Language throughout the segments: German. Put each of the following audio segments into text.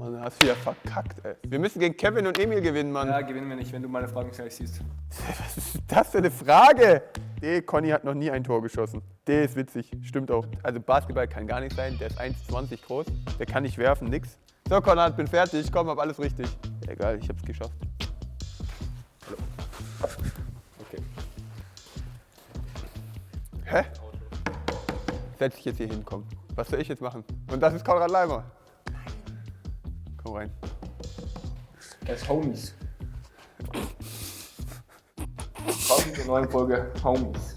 Mann, hast du ja verkackt, ey. Wir müssen gegen Kevin und Emil gewinnen, Mann. Ja, gewinnen wir nicht, wenn du meine Fragen gleich siehst. Was ist das für eine Frage? Conny hat noch nie ein Tor geschossen. Ist witzig, stimmt auch. Also Basketball kann gar nicht sein, der ist 1,20 groß. Der kann nicht werfen, nix. So, Konrad, bin fertig, komm, hab alles richtig. Egal, ich hab's geschafft. Okay. Hä? Setz dich jetzt hier hin, komm. Was soll ich jetzt machen? Und das ist Konrad Leimer. Komm rein. Er ist Homies. Willkommen zur neuen Folge Homies.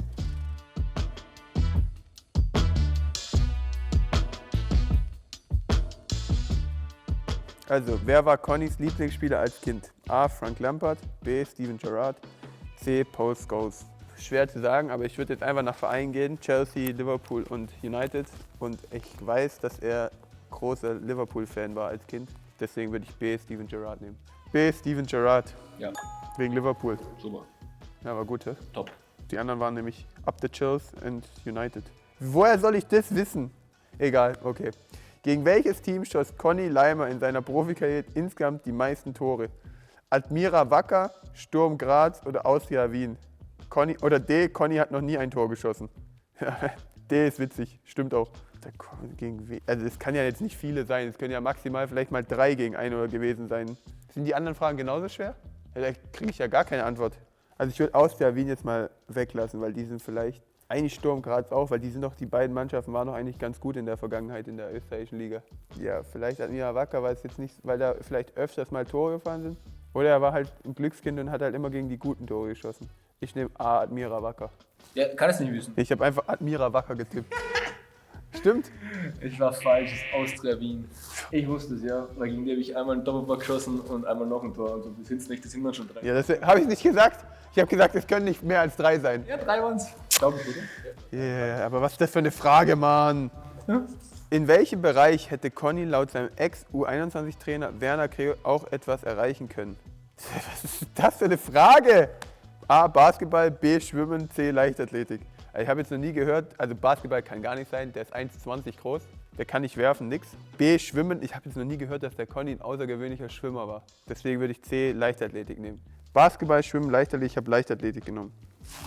Also, wer war Connys Lieblingsspieler als Kind? A. Frank Lampard, B. Steven Gerrard, C. Paul Scholes. Schwer zu sagen, aber ich würde jetzt einfach nach Vereinen gehen. Chelsea, Liverpool und United. Und ich weiß, dass er großer Liverpool-Fan war als Kind. Deswegen würde ich B. Steven Gerrard nehmen. B. Steven Gerrard. Ja, Wegen Liverpool. super. Ja, war gut, hä? Top. Die anderen waren nämlich Up the Chills und United. Woher soll ich das wissen? Egal, okay. Gegen welches Team schoss Conny Leimer in seiner Profikarriere insgesamt die meisten Tore? Admira Wacker, Sturm Graz oder Austria Wien? Conny, oder D, Conny hat noch nie ein Tor geschossen. D ist witzig, stimmt auch. Also es kann ja jetzt nicht viele sein, es können ja maximal vielleicht mal 3 gegen 1 oder gewesen sein. Sind die anderen Fragen genauso schwer? Ja, da kriege ich ja gar keine Antwort. Also ich würde Austria Wien jetzt mal weglassen, weil die sind vielleicht, eigentlich Sturm Graz auch, weil die sind doch, die beiden Mannschaften waren doch eigentlich ganz gut in der Vergangenheit in der österreichischen Liga. Ja, vielleicht Admira Wacker, weil es jetzt nicht, weil da vielleicht öfters mal Tore gefahren sind. Oder er war halt ein Glückskind und hat halt immer gegen die guten Tore geschossen. Ich nehme A, Admira Wacker. Ja, kann es nicht wissen. Ich habe einfach Admira Wacker getippt. Stimmt? Ich war falsch, es ist Austria Wien. Ich wusste es, ja. Weil gegen die habe ich einmal einen Doppelpack geschossen und einmal noch ein Tor. Und so, das sind nicht, das sind dann schon 3. Ja, das habe ich nicht gesagt. Ich habe gesagt, es können nicht mehr als 3 sein. Ja, 3 waren es. Glaube ich, oder? Yeah, aber was ist das für eine Frage, Mann? Ja. In welchem Bereich hätte Conny laut seinem Ex-U21-Trainer Werner Kreo auch etwas erreichen können? Was ist das für eine Frage? A. Basketball, B. Schwimmen, C. Leichtathletik. Also ich habe jetzt noch nie gehört, also Basketball kann gar nicht sein, der ist 1,20 groß, der kann nicht werfen, nix. B. Schwimmen, ich habe jetzt noch nie gehört, dass der Conny ein außergewöhnlicher Schwimmer war. Deswegen würde ich C. Leichtathletik nehmen. Basketball, Schwimmen, Leichtathletik, ich habe Leichtathletik genommen.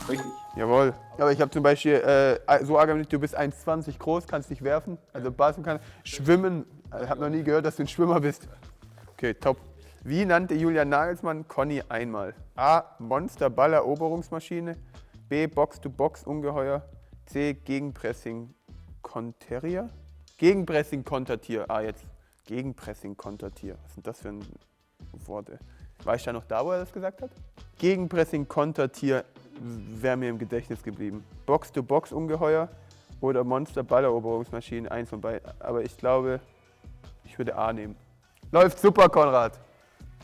Richtig. Jawohl. Aber ich habe zum Beispiel so argumentiert, du bist 1,20 groß, kannst nicht werfen. Also Basketball kann schwimmen. Ich habe noch nie gehört, dass du ein Schwimmer bist. Okay, top. Wie nannte Julian Nagelsmann Conny einmal? A. Monster-Balleroberungsmaschine. B. Box-to-Box-Ungeheuer. C. Gegenpressing-Kontertier. Gegenpressing-Kontertier. Ah, jetzt. Gegenpressing-Kontertier. Was sind das für Worte? War ich da noch da, wo er das gesagt hat? Gegenpressing-Kontertier wäre mir im Gedächtnis geblieben. Box-to-Box-Ungeheuer oder Monster-Balleroberungsmaschine, eins von beiden. Aber ich glaube, ich würde A nehmen. Läuft super, Konrad.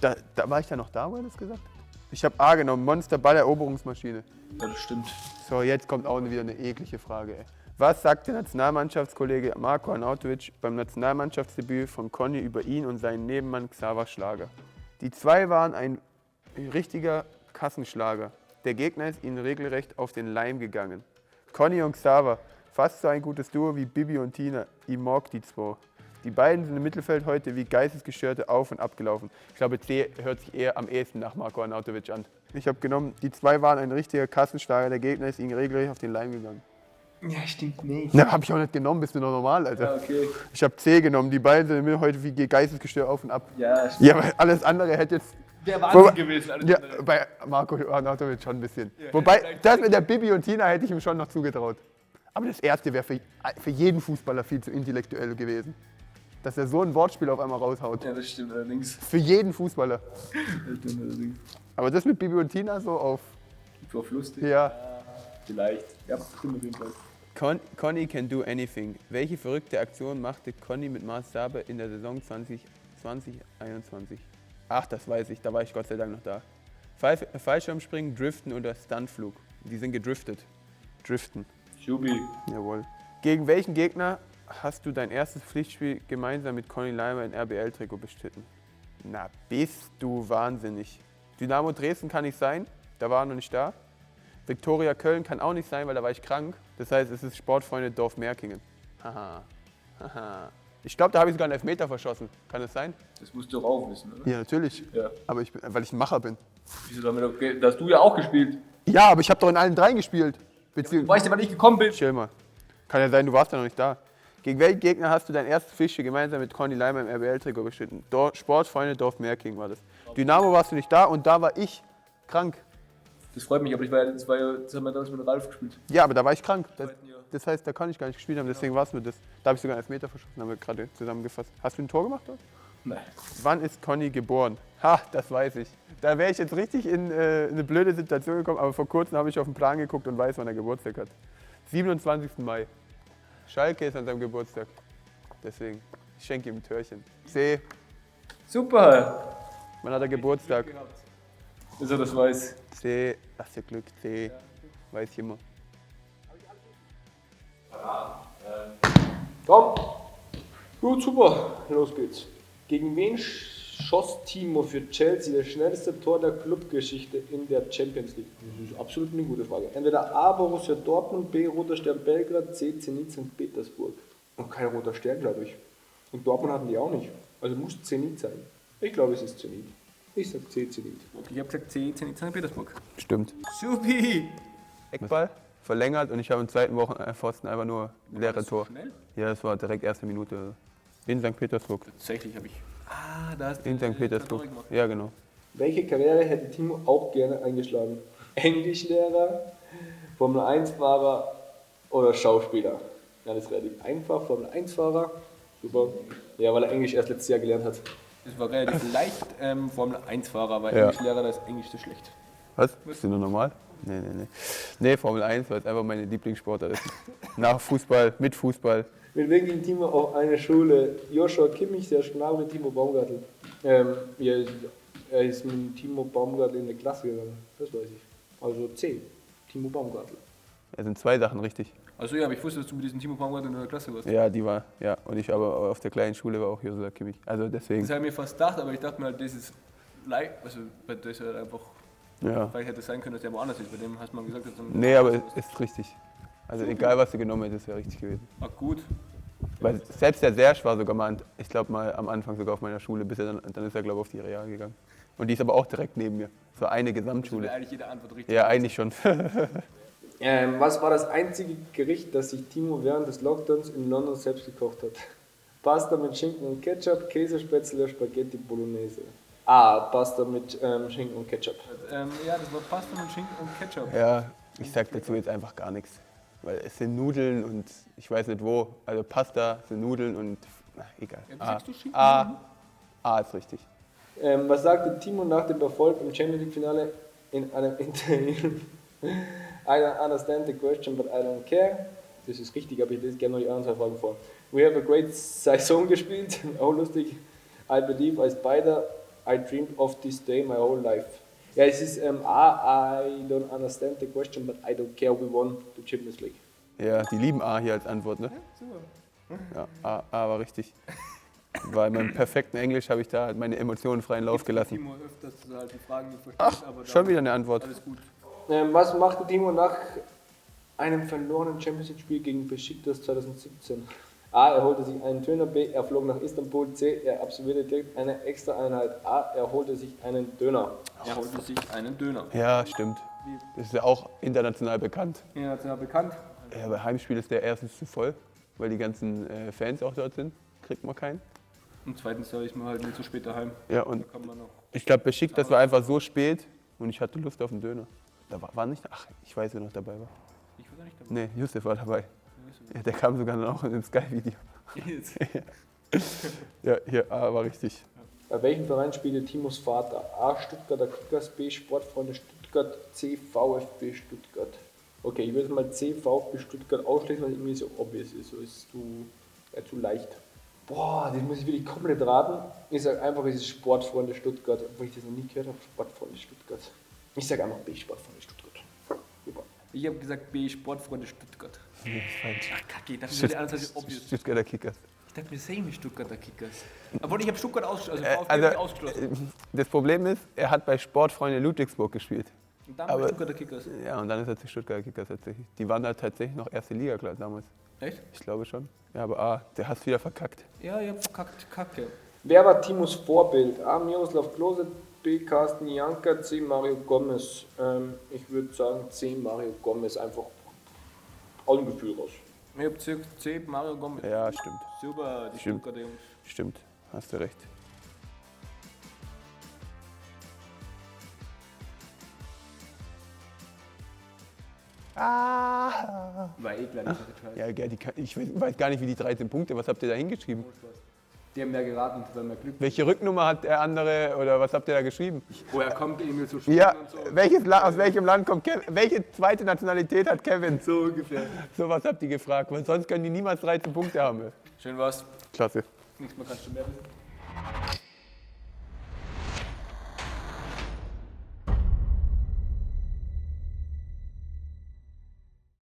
Da war ich da noch da, wo er das gesagt hat? Ich habe A genommen, Monster-Balleroberungsmaschine. Ja, das stimmt. So, jetzt kommt auch wieder eine eklige Frage. Ey. Was sagt der Nationalmannschaftskollege Marko Arnautovic beim Nationalmannschaftsdebüt von Conny über ihn und seinen Nebenmann Xaver Schlager? Die 2 waren ein richtiger Kassenschlager. Der Gegner ist ihnen regelrecht auf den Leim gegangen. Conny und Xaver, fast so ein gutes Duo wie Bibi und Tina. Ich mag die 2. Die beiden sind im Mittelfeld heute wie Geistesgestörte auf- und abgelaufen. Ich glaube, C hört sich eher am ehesten nach Marko Arnautovic an. Ich habe genommen, die 2 waren ein richtiger Kassenschlager. Der Gegner ist ihnen regelrecht auf den Leim gegangen. Ja, stimmt nicht. Na, habe ich auch nicht genommen, bist du noch normal, Alter. Ja, okay. Ich habe C genommen, die beiden sind im Mittelfeld heute wie geistesgestört auf und ab. Ja, stimmt. Ja, weil alles andere hätte jetzt... Der Wahnsinn gewesen. Alles Ja, andere. bei Marko Arnautovic schon ein bisschen. Ja, Wobei, vielleicht- das mit der Bibi und Tina hätte ich ihm schon noch zugetraut. Aber das erste wäre für jeden Fußballer viel zu intellektuell gewesen. Dass er so ein Wortspiel auf einmal raushaut. Ja, das stimmt allerdings. Für jeden Fußballer. Das stimmt allerdings. Aber das mit Bibi und Tina so auf... So auf lustig. Ja. Vielleicht. Ja, stimmt auf jeden Fall. Conny can do anything. Welche verrückte Aktion machte Conny mit Mars Saber in der Saison 2020-21? Ach, das weiß ich, da war ich Gott sei Dank noch da. Fallschirmspringen, Driften oder Stuntflug. Die sind gedriftet. Driften. Schubi. Jawohl. Gegen welchen Gegner hast du dein erstes Pflichtspiel gemeinsam mit Conny Leimer in RBL-Trikot bestritten? Na, bist du wahnsinnig. Dynamo Dresden kann nicht sein, da war er noch nicht da. Viktoria Köln kann auch nicht sein, weil da war ich krank. Das heißt, es ist Sportfreunde Dorf Merkingen. Haha. Haha. Ich glaube, da habe ich sogar einen Elfmeter verschossen. Kann das sein? Das musst du doch auch wissen, oder? Ja, natürlich. Ja. Aber weil ich ein Macher bin. Wieso damit? Okay, da hast du ja auch gespielt. Ja, aber ich habe doch in allen dreien gespielt. Du weißt ja, wann ich gekommen bin. Chill mal. Kann ja sein, du warst ja noch nicht da. Gegen welchen Gegner hast du dein erstes Fischchen gemeinsam mit Conny Leimer im RBL-Trikot bestritten? Sportfreunde Dorf-Merking war das. Dynamo warst du nicht da und da war ich krank. Das freut mich, aber das haben wir damals mit Ralf gespielt. Ja, aber da war ich krank. Jahr. Das heißt, da kann ich gar nicht gespielt haben, deswegen war es mir das. Da habe ich sogar einen Elfmeter verschossen, haben wir gerade zusammengefasst. Hast du ein Tor gemacht dort? Nein. Wann ist Conny geboren? Ha, das weiß ich. Da wäre ich jetzt richtig in eine blöde Situation gekommen, aber vor kurzem habe ich auf den Plan geguckt und weiß, wann er Geburtstag hat. 27. Mai. Schalke ist an seinem Geburtstag. Deswegen, ich schenke ihm ein Törchen. C. Super. Wann hat er Geburtstag? Dass er das weiß. C. Ach, der Glück. C. Weiß ich immer. Komm. Gut, super. Los geht's. Gegen wen schoss Timo für Chelsea das schnellste Tor der Clubgeschichte in der Champions League? Das ist absolut eine gute Frage. Entweder A. Borussia Dortmund, B. Roter Stern Belgrad, C. Zenit St. Petersburg. Und kein Roter Stern, glaube ich. Und Dortmund hatten die auch nicht. Also muss Zenit sein. Ich glaube, es ist Zenit. Ich sag C. Zenit. Okay, ich habe gesagt C. Zenit St. Petersburg. Stimmt. Supi. Eckball, verlängert und ich habe im zweiten Wochenpfosten einfach nur leere Tor. Schnell? Ja, das war direkt erste Minute. In St. Petersburg. Tatsächlich habe ich. Da ist In St. Petersburg. Ja, genau. Welche Karriere hätte Timo auch gerne eingeschlagen? Englischlehrer, Formel-1-Fahrer oder Schauspieler? Ja, das ist relativ einfach. Formel-1-Fahrer. Super. Ja, weil er Englisch erst letztes Jahr gelernt hat. Das war relativ leicht. Formel-1-Fahrer, weil Ja. Englischlehrer, da ist Englisch so schlecht. Was? Bist du nur normal? Nee. Nee, Formel 1, weil es einfach meine Lieblingssportart ist. Nach Fußball, mit Fußball. Mit wem ging Timo auf eine Schule? Joshua Kimmich, Serge Gnabry, Timo Baumgartl. Er ist mit Timo Baumgartl in der Klasse gegangen. Das weiß ich. Also C. Timo Baumgartl. Es sind zwei Sachen richtig. Also ja, aber ich wusste, dass du mit diesem Timo Baumgartl in der Klasse warst. Ja, die war, ja. Und ich aber auf der kleinen Schule war auch Joshua Kimmich. Also deswegen. Das habe ich mir fast gedacht, aber ich dachte mir halt, das ist leicht, also weil das halt einfach, Ja. vielleicht hätte es sein können, dass der woanders ist. Bei dem hast du mal gesagt, dass Nee, aber es ist richtig. Also egal, was du genommen hättest, wäre richtig gewesen. Ah, gut. Weil selbst der Serge war sogar mal, ich glaube mal am Anfang sogar auf meiner Schule, bis er dann ist er glaube ich auf die Real gegangen. Und die ist aber auch direkt neben mir. So eine Das Gesamtschule. wäre eigentlich jede Antwort richtig. Ja, eigentlich schon. Was war das einzige Gericht, das sich Timo während des Lockdowns in London selbst gekocht hat? Pasta mit Schinken und Ketchup, Käsespätzle, Spaghetti Bolognese. A. Pasta mit Schinken und Ketchup. Ja, das war Pasta mit Schinken und Ketchup. Ja, ich sag dazu jetzt einfach gar nichts. Weil es sind Nudeln und ich weiß nicht wo. Also Pasta sind Nudeln und egal. Ja, sagst du Schinken? A ist richtig. Was sagte Timo nach dem Erfolg im Champions League Finale in einem Interview? I don't understand the question, but I don't care. Das ist richtig, aber ich lese gerne noch die anderen zwei Fragen vor. We have a great Saison gespielt. Oh, lustig. I believe I spider. I dreamed of this day my whole life. Ja, es ist A, I don't understand the question, but I don't care. We won the Champions League. Ja, die lieben A hier als Antwort, ne? Super. Ja, A war richtig. Weil meinem perfekten Englisch habe ich da halt meine Emotionen freien Lauf gelassen. Timo öfters halt die Fragen nicht versteht, Ach, aber schon wieder eine Antwort. alles gut. Was machte Timo nach einem verlorenen Champions League Spiel gegen Besiktas 2017? A. Er holte sich einen Döner. B. Er flog nach Istanbul. C. Er absolvierte direkt eine Extra-Einheit. A. Er holte sich einen Döner. Er holte sich einen Döner. Ja, stimmt. Das ist ja auch international bekannt. International bekannt. Ja, bei Heimspiel ist der erstens zu voll, weil die ganzen Fans auch dort sind. Kriegt man keinen. Und zweitens, da ist man halt nicht so spät daheim. Ja, Da und kann man noch. ich glaube, Besiktas war einfach so spät und ich hatte Lust auf einen Döner. Da war nicht, ach, ich weiß, wer noch dabei war. Ich war da nicht dabei. Nee, Yusuf war dabei. Ja, der kam sogar dann auch in das Sky-Video. Ja, hier, A war richtig. Bei welchem Verein spielte Timos Vater? A. Stuttgarter Kickers, B. Sportfreunde Stuttgart, C. VfB Stuttgart. Okay, ich würde mal C. VfB Stuttgart ausschließen, weil es irgendwie so obvious ist. So ist zu leicht. Boah, das muss ich wirklich komplett raten. Ich sage einfach, es ist Sportfreunde Stuttgart, obwohl ich das noch nie gehört habe. Sportfreunde Stuttgart. Ich sage einfach B. Sportfreunde Stuttgart. Super. Ich habe gesagt B. Sportfreunde Stuttgart. Nee, falsch. Ach, kacke, das ist die andere Seite obvious. Stuttgarter Kickers. Ich dachte mir, same Stuttgarter Kickers. Obwohl ich habe Stuttgart ausgeschlossen, ausgeschlossen. Das Problem ist, er hat bei Sportfreunde Ludwigsburg gespielt. Und dann aber- bei Stuttgarter Kickers. Ja, und dann ist er zu Stuttgarter Kickers tatsächlich. Die waren da tatsächlich noch erste Liga, klar, damals. Echt? Ich glaube schon. Ja, aber A, der hast wieder verkackt. Ja, ich hab verkackt. Kacke. Wer war Timos Vorbild? A. Miroslav Klose, B. Carsten Janka, C. Mario Gomez. Ich würde sagen C. Mario Gomez, einfach aus dem Gefühl raus. Ich hab C. Mario Gomez. Ja, stimmt. Super, die Stimmt. Stuttgarter Jungs. Stimmt. Hast du recht. Ah. War eh gleich nicht so Ja, gell, ich weiß gar nicht, wie die 13 Punkte, was habt ihr da hingeschrieben? Die haben mehr geraten, weil mehr Glück. Welche Rücknummer hat der andere oder was habt ihr da geschrieben? Woher kommt Emil so schnell Ja, und so? aus welchem Land kommt Kevin? Welche zweite Nationalität hat Kevin? So ungefähr. So was habt ihr gefragt, weil sonst können die niemals 13 Punkte haben. Schön war's. Klasse. Nichts mehr kannst du mehr wissen.